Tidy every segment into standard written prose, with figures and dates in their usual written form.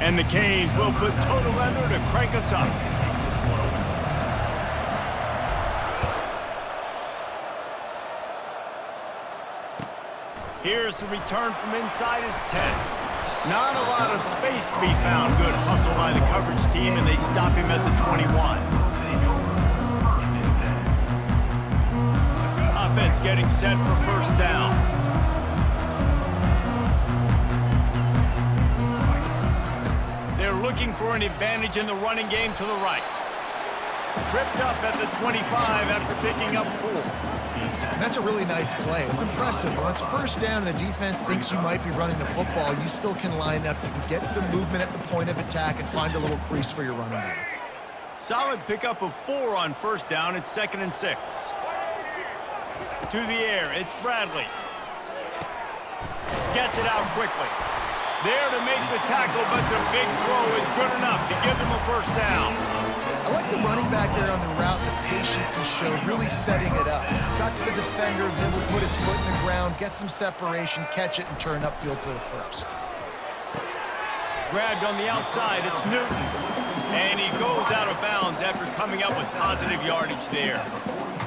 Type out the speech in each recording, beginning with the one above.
And the Canes will put total leather to crank us up. Here's the return from inside his 10. Not a lot of space to be found. Good hustle by the coverage team, and they stop him at the 21. Offense getting set for first down. They're looking for an advantage in the running game to the right. Tripped up at the 25 after picking up 4. And that's a really nice play. It's impressive. When it's first down and the defense thinks you might be running the football, you still can line up. You can get some movement at the point of attack and find a little crease for your running back. Solid pickup of 4 on first down. It's 2nd and 6. To the air, it's Bradley. Gets it out quickly. There to make the tackle, but the big throw is good enough to give them a first down. I like the running back there on the route, the patience he showed, really setting it up. Got to the defender, was able to put his foot in the ground, get some separation, catch it, and turn upfield for the first. Grabbed on the outside, it's Newton. And he goes out of bounds after coming up with positive yardage there.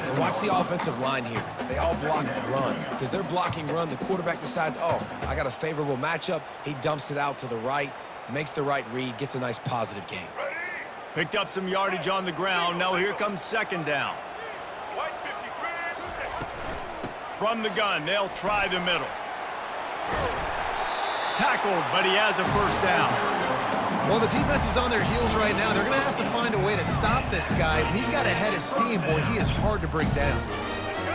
And watch the offensive line here. They all block run. Because they're blocking run, the quarterback decides, oh, I got a favorable matchup. He dumps it out to the right, makes the right read, gets a nice positive gain. Picked up some yardage on the ground. Now here comes 2nd down. From the gun, they'll try the middle. Tackled, but he has a first down. Well, the defense is on their heels right now. They're going to have to find a way to stop this guy. He's got a head of steam. Boy, he is hard to bring down.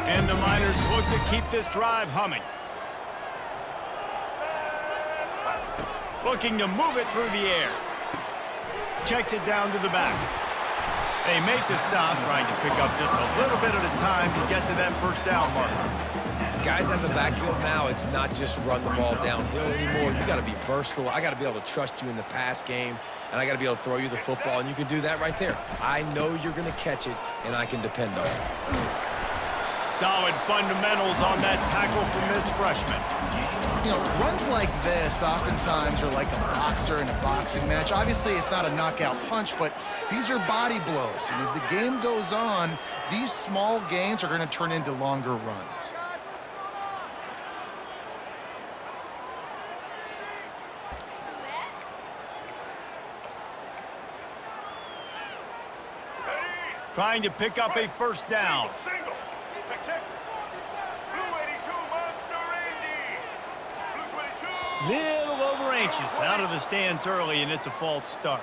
And the Miners look to keep this drive humming. Looking to move it through the air. Checks it down to the back. They make the stop, trying to pick up just a little bit at a time to get to that first down mark. Guys out of the backfield now, it's not just run the ball downhill anymore. You got to be versatile. I got to be able to trust you in the pass game, and I got to be able to throw you the football, and you can do that right there. I know you're going to catch it, and I can depend on it. Solid fundamentals on that tackle from this freshman. You know, runs like this oftentimes are like a boxer in a boxing match. Obviously, it's not a knockout punch, but these are body blows. And as the game goes on, these small gains are going to turn into longer runs. Trying to pick up a first down. Little over anxious, out of the stands early, and it's a false start.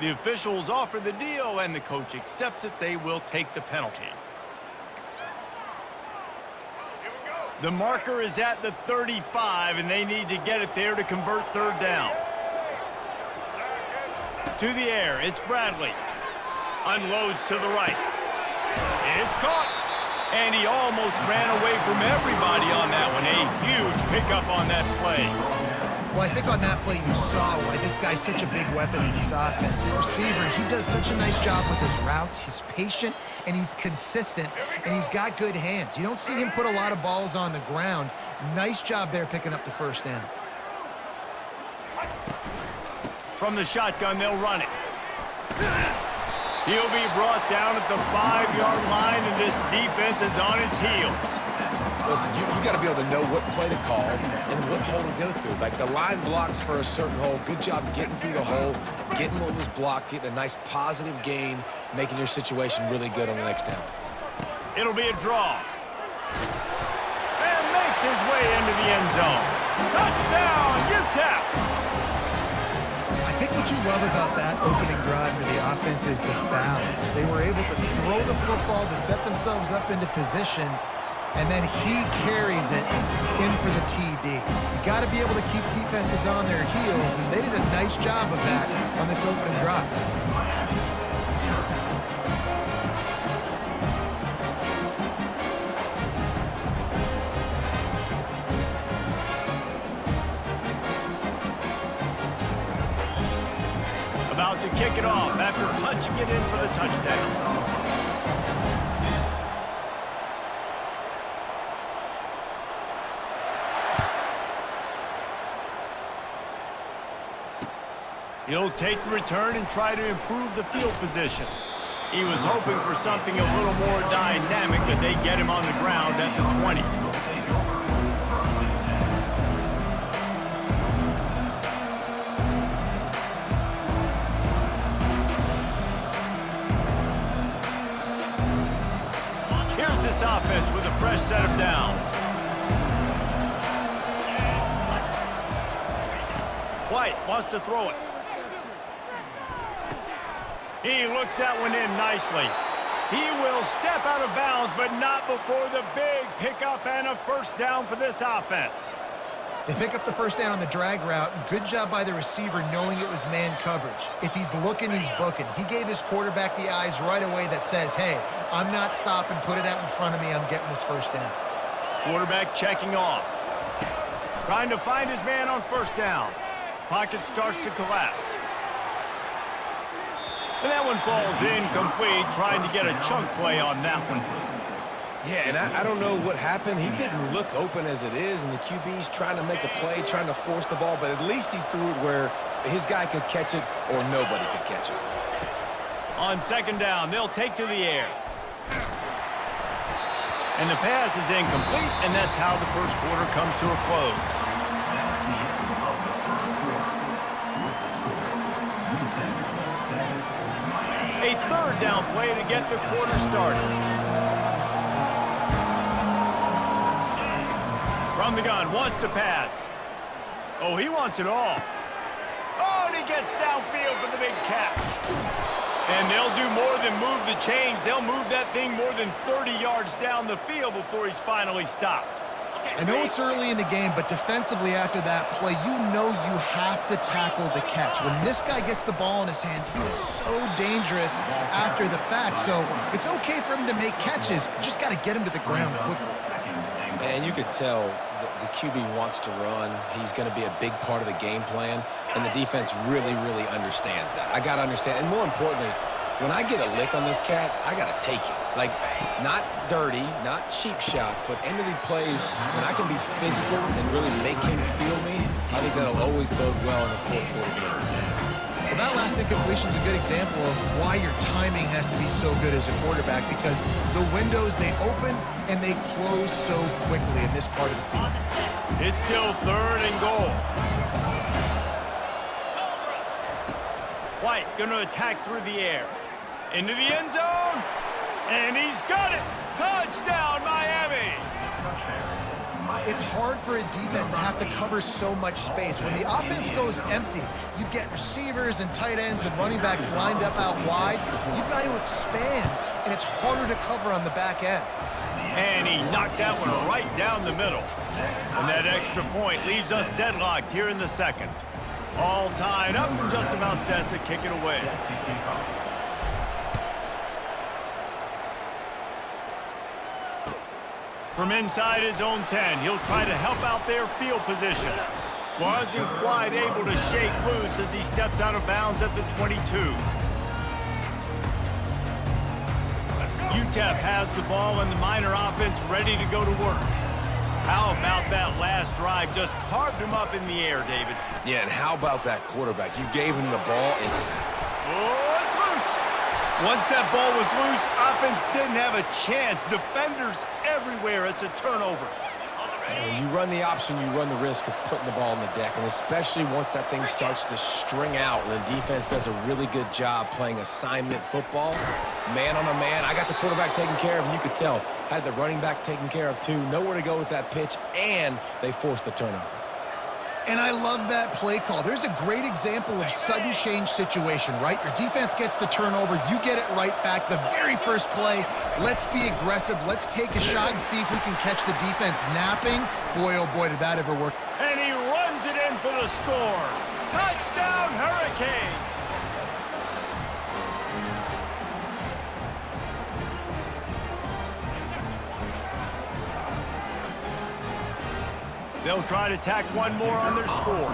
The officials offer the deal, and the coach accepts it. They will take the penalty. The marker is at the 35, and they need to get it there to convert 3rd down. To the air, it's Bradley. Unloads to the right. It's caught. And he almost ran away from everybody on that one. A huge pickup on that play. Well, I think on that play you saw why this guy's such a big weapon in this offense. The receiver, he does such a nice job with his routes. He's patient, and he's consistent, and he's got good hands. You don't see him put a lot of balls on the ground. Nice job there picking up the first down. From the shotgun, they'll run it. He'll be brought down at the 5-yard line, and this defense is on its heels. Listen, you got to be able to know what play to call and what hole to go through. Like, the line blocks for a certain hole. Good job getting through the hole, getting what was blocked, getting a nice positive gain, making your situation really good on the next down. It'll be a draw. And makes his way into the end zone. Touchdown, UTEP! I think what you love about that opening drive for the offense is the balance. They were able to throw the football to set themselves up into position, and then he carries it in for the TD. You got to be able to keep defenses on their heels, and they did a nice job of that on this opening drive. About to kick it off after punching it in for the touchdown. He'll take the return and try to improve the field position. He was hoping for something a little more dynamic, but they get him on the ground at the 20. Here's this offense with a fresh set of downs. White wants to throw it. He looks that one in nicely. He will step out of bounds, but not before the big pickup and a first down for this offense. They pick up the first down on the drag route. Good job by the receiver knowing it was man coverage. If he's looking, he's booking. He gave his quarterback the eyes right away that says, hey, I'm not stopping. Put it out in front of me. I'm getting this first down. Quarterback checking off. Trying to find his man on first down. Pocket starts to collapse. And that one falls incomplete, trying to get a chunk play on that one. Yeah, and I don't know what happened. He didn't look open as it is, and the QB's trying to make a play, trying to force the ball, but at least he threw it where his guy could catch it or nobody could catch it. On second down, they'll take to the air. And the pass is incomplete, and that's how the first quarter comes to a close. A third down play to get the quarter started. From the gun, wants to pass. Oh, he wants it all. Oh, and he gets downfield for the big catch. And they'll do more than move the chains. They'll move that thing more than 30 yards down the field before he's finally stopped. I know it's early in the game, but defensively after that play, you know you have to tackle the catch. When this guy gets the ball in his hands, he is so dangerous after the fact. So it's okay for him to make catches. You just got to get him to the ground quickly. And you could tell the QB wants to run. He's going to be a big part of the game plan, and the defense really, really understands that. I got to understand, and more importantly, when I get a lick on this cat, I got to take it. Like, not dirty, not cheap shots, but end of the plays, when I can be physical and really make him feel me, I think that'll always bode well in the fourth quarter game. Well, that last incompletion is a good example of why your timing has to be so good as a quarterback, because the windows, they open and they close so quickly in this part of the field. It's still third and goal. White going to attack through the air. Into the end zone. And he's got it. Touchdown, Miami. It's hard for a defense to have to cover so much space. When the offense goes empty, you get receivers and tight ends and running backs lined up out wide. You've got to expand, and it's harder to cover on the back end. And he knocked that one right down the middle. And that extra point leaves us deadlocked here in the second. All tied up and just about set to kick it away. From inside his own 10, he'll try to help out their field position. Wasn't quite able to shake loose as he steps out of bounds at the 22. UTEP has the ball and the Miner offense ready to go to work. How about that last drive? Just carved him up in the air, David. Yeah, and how about that quarterback? You gave him the ball. Oh, it's loose. Once that ball was loose, offense didn't have a chance. Defenders everywhere. It's a turnover. And when you run the option, you run the risk of putting the ball on the deck, and especially once that thing starts to string out, and the defense does a really good job playing assignment football, man on a man. I got the quarterback taken care of, and you could tell, had the running back taken care of too. Nowhere to go with that pitch, and they forced the turnover. And I love that play call. There's a great example of sudden change situation, right? Your defense gets the turnover, you get it right back. The very first play, let's be aggressive. Let's take a shot and see if we can catch the defense napping. Boy, oh boy, did that ever work. And he runs it in for the score. Touchdown, Hurricanes! They'll try to tack one more on their score.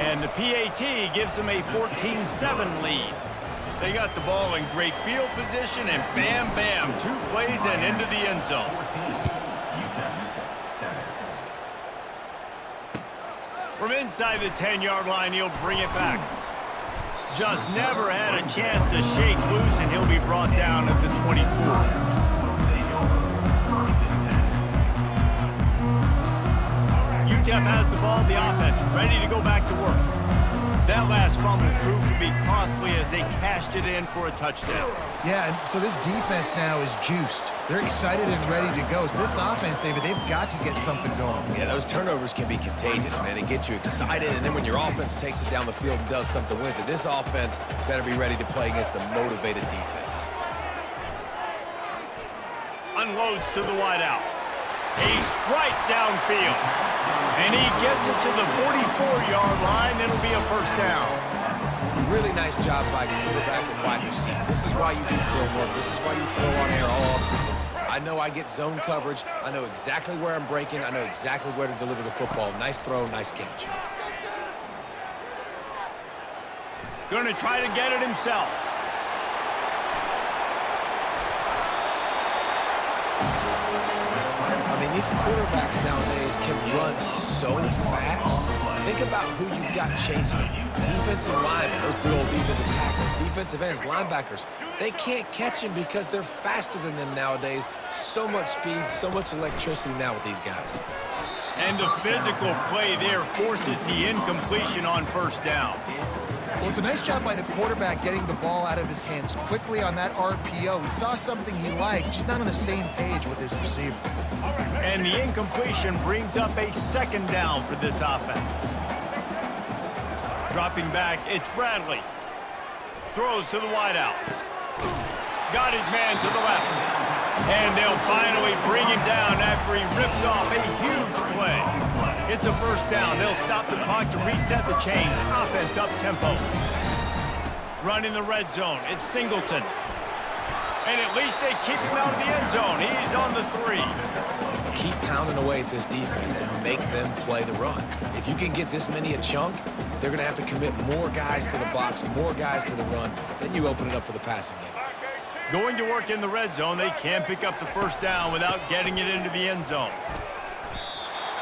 And the PAT gives them a 14-7 lead. They got the ball in great field position, and bam, bam, 2 plays and into the end zone. From From inside the 10-yard line, he'll bring it back. Just never had a chance to shake loose, and he'll be brought down at the 24. UTEP has the ball, the offense ready to go back to work. That last fumble proved to be costly as they cashed it in for a touchdown. Yeah, and so this defense now is juiced. They're excited and ready to go. So this offense, David, they've got to get something going. Yeah, those turnovers can be contagious, man. It gets you excited, and then when your offense takes it down the field and does something with it, this offense better be ready to play against a motivated defense. Unloads to the wideout. A strike downfield. And he gets it to the 44-yard line. It'll be a first down. Really nice job by quarterback and wide receiver. This is why you do film work. This is why you throw on air all offseason. I know I get zone coverage. I know exactly where I'm breaking. I know exactly where to deliver the football. Nice throw, nice catch. Going to try to get it himself. I mean, these quarterbacks nowadays can run so fast. Think about who you've got chasing them. Defensive linemen, those big old defensive tackles, defensive ends, linebackers. They can't catch him because they're faster than them nowadays. So much speed, so much electricity now with these guys. And the physical play there forces the incompletion on first down. Well, it's a nice job by the quarterback getting the ball out of his hands quickly on that RPO. He saw something he liked, just not on the same page with his receiver. And the incompletion brings up a second down for this offense. Dropping back, it's Bradley. Throws to the wideout. Got his man to the left. And they'll finally bring him down after he rips off a huge play. It's a first down. They'll stop the clock to reset the chains. Offense up tempo. Running the red zone. It's Singleton. And at least they keep him out of the end zone. He's on the 3. Keep pounding away at this defense and make them play the run. If you can get this many a chunk, they're going to have to commit more guys to the box, more guys to the run. Then you open it up for the passing game. Going to work in the red zone. They can pick up the first down without getting it into the end zone.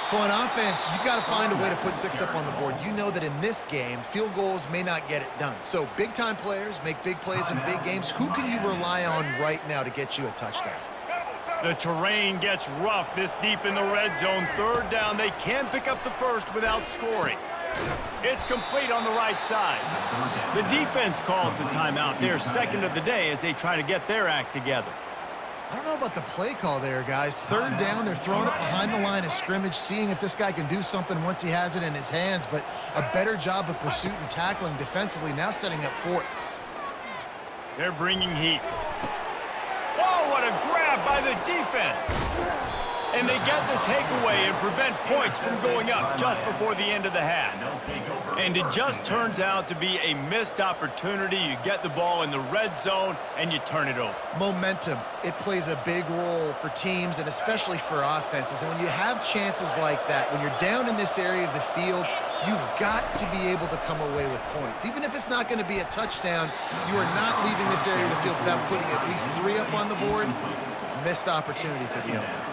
So on offense, you've got to find a way to put 6 up on the board. You know that in this game, field goals may not get it done. So big-time players make big plays in big games. Who can you rely on right now to get you a touchdown? The terrain gets rough this deep in the red zone. Third down, they can pick up the first without scoring. It's complete on the right side. The defense calls the timeout. Their second of the day as they try to get their act together. I don't know about the play call there, guys. Third down, they're throwing it behind the line of scrimmage, seeing if this guy can do something once he has it in his hands, but a better job of pursuit and tackling defensively, now setting up fourth. They're bringing heat. Oh, what a grab by the defense. And they get the takeaway and prevent points from going up just before the end of the half. And it just turns out to be a missed opportunity. You get the ball in the red zone and you turn it over. Momentum, it plays a big role for teams and especially for offenses. And when you have chances like that, when you're down in this area of the field, you've got to be able to come away with points. Even if it's not going to be a touchdown, you are not leaving this area of the field without putting at least 3 up on the board. Missed opportunity for the owner.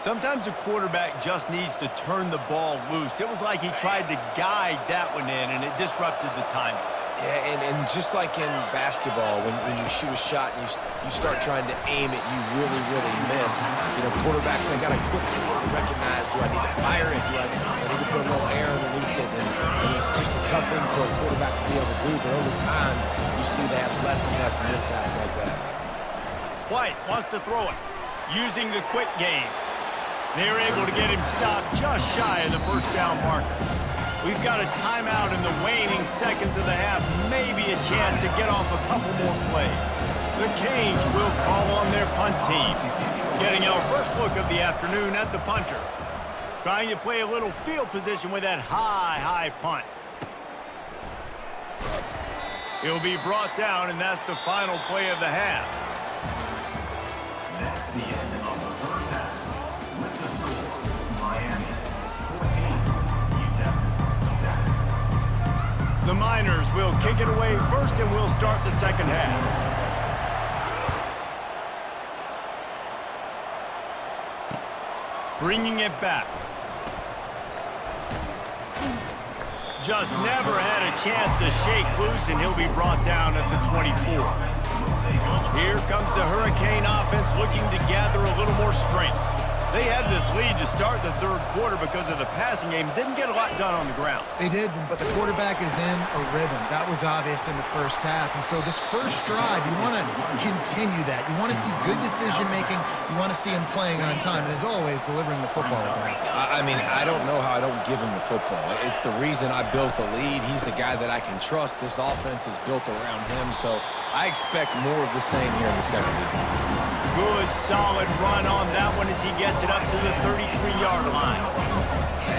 Sometimes a quarterback just needs to turn the ball loose. It was like he tried to guide that one in, and it disrupted the timing. Yeah, and just like in basketball, when you shoot a shot and you start trying to aim it, you really, really miss. You know, quarterbacks, they got to quickly recognize, do I need to fire it? Do I need to put a little air underneath it? And it's just a tough thing for a quarterback to be able to do, but over time, you see they have less and less mishaps like that. White wants to throw it, using the quick game. They're able to get him stopped just shy of the first down marker. We've got a timeout in the waning seconds of the half, maybe a chance to get off a couple more plays. The Canes will call on their punt team. Getting our first look of the afternoon at the punter. Trying to play a little field position with that high punt. He'll be brought down, and that's the final play of the half. That's the end of the first half. With the score, Miami 14, UTEP 7. The Miners will kick it away first, and we'll start the second half. Bringing it back. Just never had a chance to shake loose, and he'll be brought down at the 24. Here comes the Hurricane offense looking to gather a little more strength. They had this lead to start the third quarter because of the passing game. Didn't get a lot done on the ground. They did, but the quarterback is in a rhythm. That was obvious in the first half. And so this first drive, you want to continue that. You want to see good decision-making. You want to see him playing on time. And as always, delivering the football back. I mean, I don't know how I don't give him the football. It's the reason I built the lead. He's the guy that I can trust. This offense is built around him. So I expect more of the same here in the second half. Good, solid run on that one as he gets it up to the 33-yard line.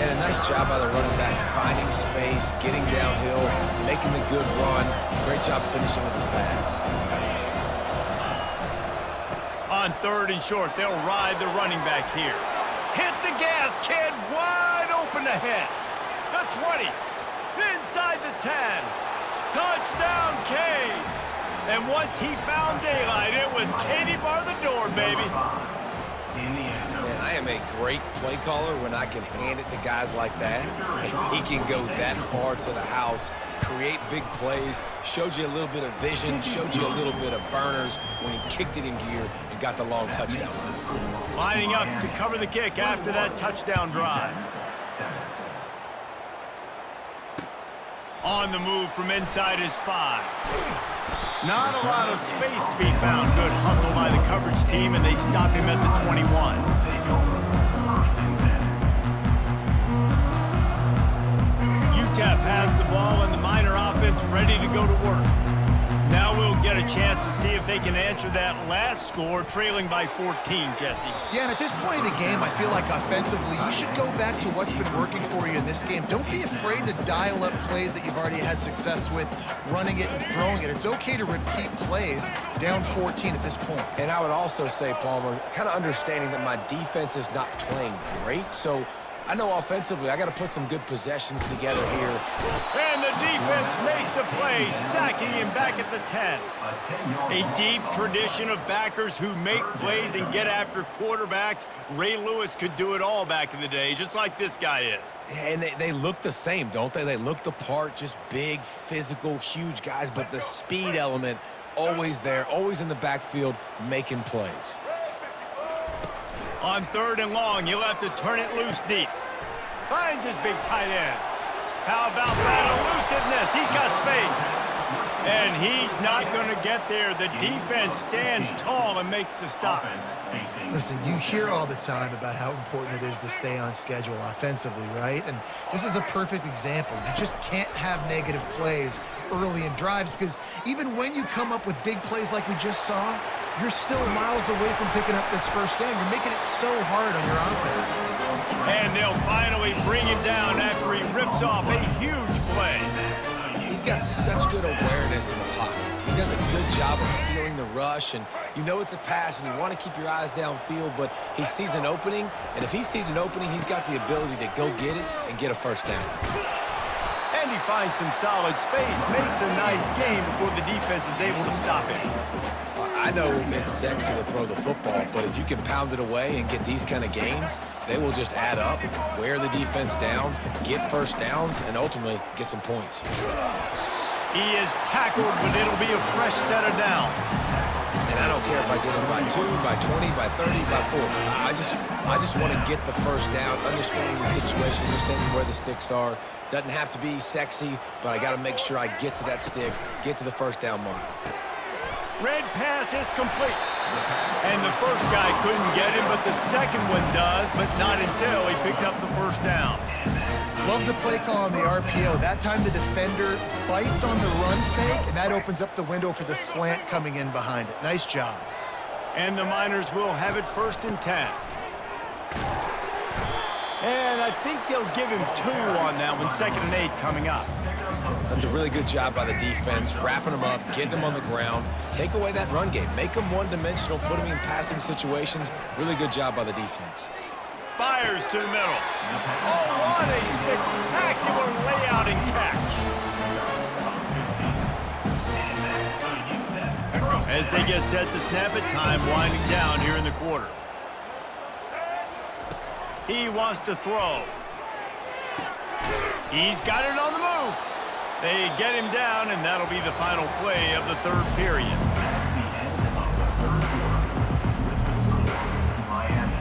And a nice job by the running back, finding space, getting downhill, making the good run. Great job finishing with his pads. On third and short, they'll ride the running back here. Hit the gas, kid, wide open ahead. The 20, inside the 10. Touchdown, Canes. And once he found daylight, it was Katie bar the door, baby. Man, I am a great play caller when I can hand it to guys like that. And he can go that far to the house, create big plays, showed you a little bit of vision, showed you a little bit of burners when he kicked it in gear and got the long touchdown. Lining up to cover the kick after that touchdown drive. On the move from inside his 5. Not a lot of space to be found. Good hustle by the coverage team, and they stop him at the 21. UTEP has the ball, and the Miner offense ready to go to work. Now we'll get a chance to see if they can answer that last score, trailing by 14, Jesse. Yeah, and at this point in the game, I feel like offensively, you should go back to what's been working for you in this game. Don't be afraid to dial up plays that you've already had success with, running it and throwing it. It's okay to repeat plays down 14 at this point. And I would also say, Palmer, kind of understanding that my defense is not playing great, so I know offensively I got to put some good possessions together here. And the defense makes a play, sacking him back at the 10. A deep tradition of backers who make plays and get after quarterbacks. Ray Lewis could do it all back in the day, just like this guy is. And they look the same, don't they? They look the part, just big, physical, huge guys, but the speed element always there, always in the backfield, making plays. On third and long, he'll have to turn it loose deep. Finds his big tight end. How about that elusiveness? He's got space. And he's not going to get there. The defense stands tall and makes the stop. Listen, you hear all the time about how important it is to stay on schedule offensively, right? And this is a perfect example. You just can't have negative plays early in drives because even when you come up with big plays like we just saw, you're still miles away from picking up this first down. You're making it so hard on your offense. And they'll finally bring him down after he rips off a huge play. He's got such good awareness in the pocket. He does a good job of feeling the rush, and you know it's a pass, and you want to keep your eyes downfield, but he sees an opening, and if he sees an opening, he's got the ability to go get it and get a first down. And he finds some solid space, makes a nice game before the defense is able to stop him. I know it's sexy to throw the football, but if you can pound it away and get these kind of gains, they will just add up, wear the defense down, get first downs, and ultimately get some points. He is tackled, but it'll be a fresh set of downs. And I don't care if I get him by 2, by 20, by 30, by 40. I just want to get the first down, understanding the situation, understanding where the sticks are. Doesn't have to be sexy, but I got to make sure I get to that stick, get to the first down mark. Red pass, it's complete. And the first guy couldn't get him, but the second one does, but not until he picks up the first down. Love the play call on the RPO. That time the defender bites on the run fake, and that opens up the window for the slant coming in behind it. Nice job. And the Miners will have it 1st and 10. And I think they'll give him 2 on that one, 2nd and 8 coming up. That's a really good job by the defense, wrapping them up, getting them on the ground. Take away that run game. Make them one-dimensional, put them in passing situations. Really good job by the defense. Fires to the middle. Oh, what a spectacular layout and catch. As they get set to snap it, time winding down here in the quarter. He wants to throw. He's got it on the move. They get him down, and that'll be the final play of the third period. That's the end of the third quarter. Miami,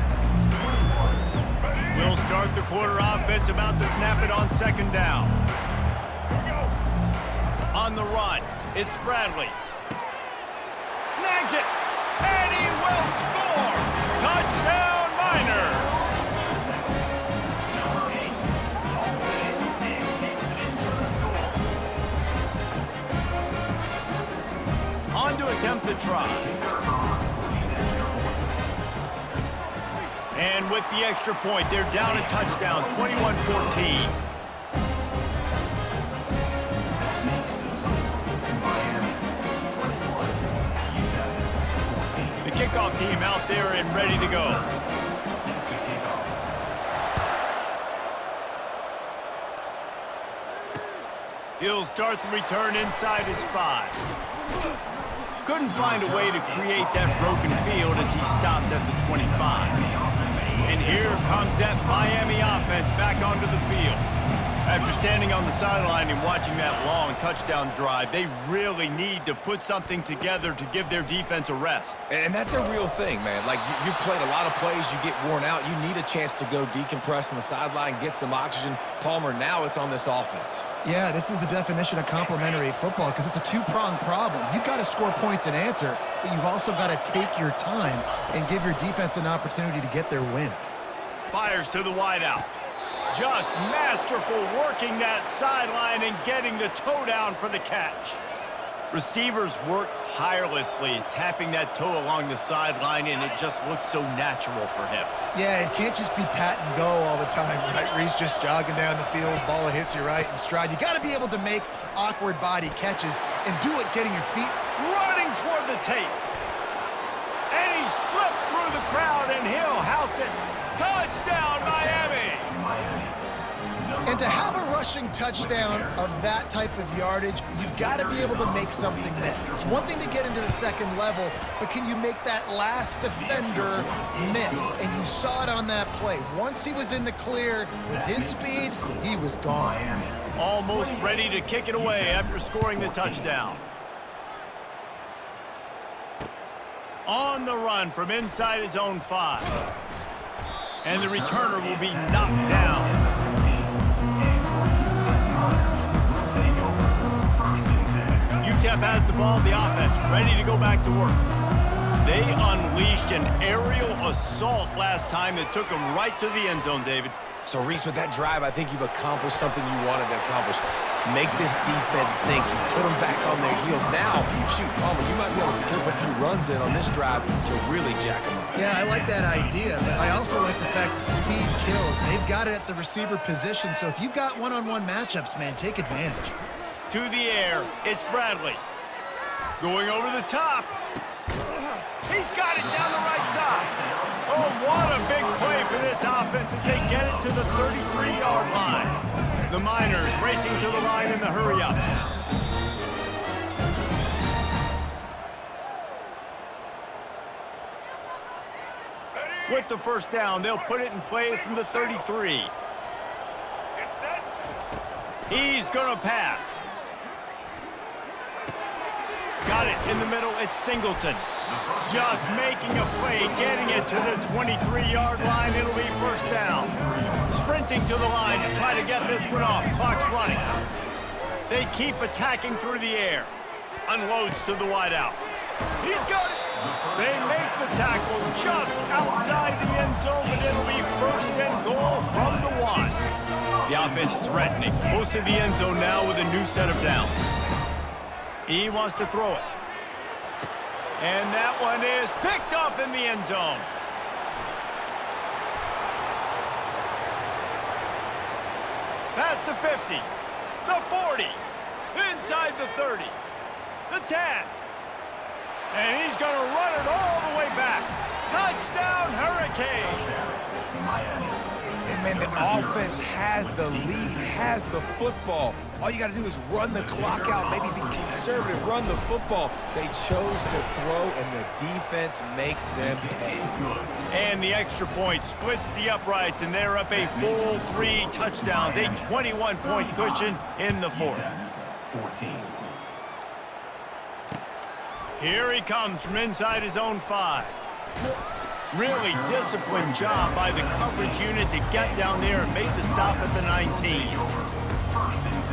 21. We'll start the quarter offense, about to snap it on second down. On the run, it's Bradley. Snags it, and he will score! Touchdown, Miners! On to attempt the try. And with the extra point, they're down a touchdown, 21-14. The kickoff team out there and ready to go. He'll start the return inside his 5. Couldn't find a way to create that broken field as he stopped at the 25. And here comes that Miami offense back onto the field. After standing on the sideline and watching that long touchdown drive, they really need to put something together to give their defense a rest. And that's a real thing, man. Like, you played a lot of plays, you get worn out, you need a chance to go decompress on the sideline, get some oxygen. Palmer, now it's on this offense. Yeah, this is the definition of complementary football because it's a two-pronged problem. You've got to score points and answer, but you've also got to take your time and give your defense an opportunity to get their win. Fires to the wideout. Just masterful working that sideline and getting the toe down for the catch. Receivers work tirelessly, tapping that toe along the sideline, and it just looks so natural for him. Yeah, it can't just be pat and go all the time, right? Reese just jogging down the field, ball hits you right in stride. You got to be able to make awkward body catches and do it getting your feet Running toward the tape. And he slipped through the crowd, and he'll house it. Touchdown, Miami! And to have a rushing touchdown of that type of yardage, you've got to be able to make something miss. It's one thing to get into the second level, but can you make that last defender miss? And you saw it on that play. Once he was in the clear with his speed, he was gone. Almost ready to kick it away after scoring the touchdown. On the run from inside his own 5. And the returner will be knocked down. UTEP has the ball, the offense ready to go back to work. They unleashed an aerial assault last time that took them right to the end zone, David. So, Reese, with that drive, I think you've accomplished something you wanted to accomplish. Make this defense think. You put them back on their heels. Now, shoot, Palmer, you might be able to slip a few runs in on this drive to really jack them up. Yeah, I like that idea, but I also like the fact that speed kills. They've got it at the receiver position, so if you've got one-on-one matchups, man, take advantage. To the air, it's Bradley. Going over the top. He's got it down the right side. Oh, what a big play for this offense as they get it to the 33-yard line. The Miners racing to the line in the hurry-up. With the first down, they'll put it in play from the 33. He's going to pass. Got it in the middle, it's Singleton. Just making a play, getting it to the 23-yard line. It'll be first down. Sprinting to the line to try to get this one off. Clock's running. They keep attacking through the air. Unloads to the wideout. He's got it. They make the tackle just outside the end zone, but it'll be first and goal from the 1. The offense threatening. Close to the end zone now with a new set of downs. He wants to throw it. And that one is picked off in the end zone. Past the 50, the 40, inside the 30, the 10. And he's going to run it all the way back. Touchdown, Hurricanes. man, the offense has the lead, has the football. All you got to do is run the clock out, maybe be conservative, run the football. They chose to throw, and the defense makes them pay. And the extra point splits the uprights, and they're up a full 3 touchdowns, a 21-point cushion in the fourth. 14. Here he comes from inside his own 5. Really disciplined job by the coverage unit to get down there and make the stop at the 19. First and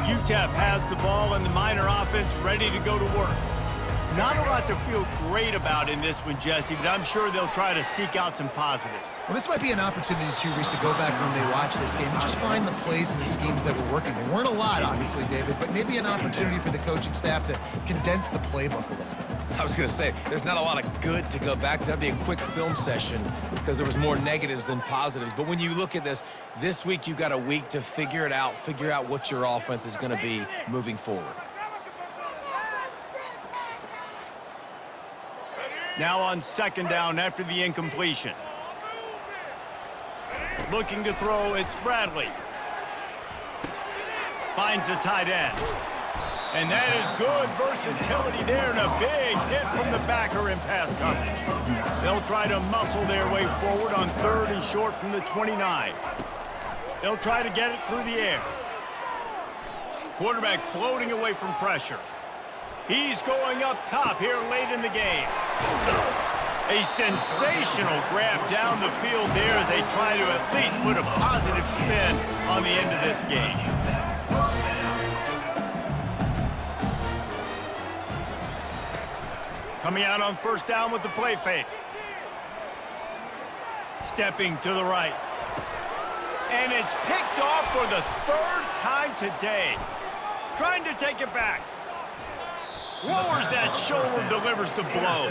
10. UTEP has the ball and the Miner offense ready to go to work. Not a lot to feel great about in this one, Jesse, but I'm sure they'll try to seek out some positives. Well, this might be an opportunity, too, Reese, to go back when they watch this game and just find the plays and the schemes that were working. There weren't a lot, obviously, David, but maybe an opportunity for the coaching staff to condense the playbook a little bit. I was going to say, there's not a lot of good to go back to. That'd be a quick film session because there was more negatives than positives. But when you look at this week you've got a week to figure it out, figure out what your offense is going to be moving forward. Now on second down after the incompletion. Looking to throw, it's Bradley. Finds the tight end. And that is good versatility there and a big hit from the backer in pass coverage. They'll try to muscle their way forward on 3rd and short from the 29. They'll try to get it through the air. Quarterback floating away from pressure. He's going up top here late in the game. A sensational grab down the field there as they try to at least put a positive spin on the end of this game. Coming out on first down with the play fake. Stepping to the right. And it's picked off for the 3rd time today. Trying to take it back. Lowers that shoulder, delivers the blow.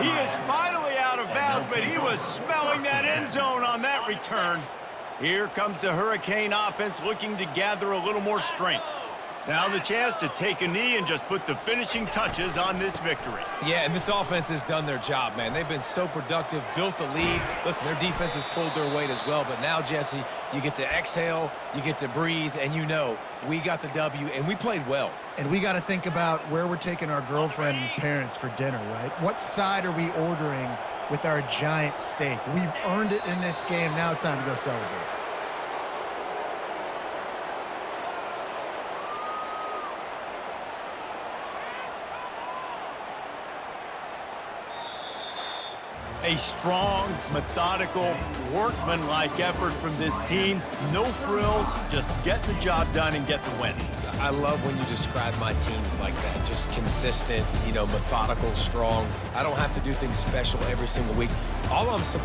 He is finally out of bounds, but he was smelling that end zone on that return. Here comes the Hurricane offense looking to gather a little more strength. Now the chance to take a knee and just put the finishing touches on this victory. Yeah, and this offense has done their job, man. They've been so productive, built the lead. Listen, their defense has pulled their weight as well. But now, Jesse, you get to exhale, you get to breathe, and you know we got the W, and we played well. And we got to think about where we're taking our girlfriend and parents for dinner, right? What side are we ordering with our giant steak? We've earned it in this game. Now it's time to go celebrate. A strong, methodical, workmanlike effort from this team. No frills, just get the job done and get the win. I love when you describe my teams like that. Just consistent, you know, methodical, strong. I don't have to do things special every single week. All I'm supposed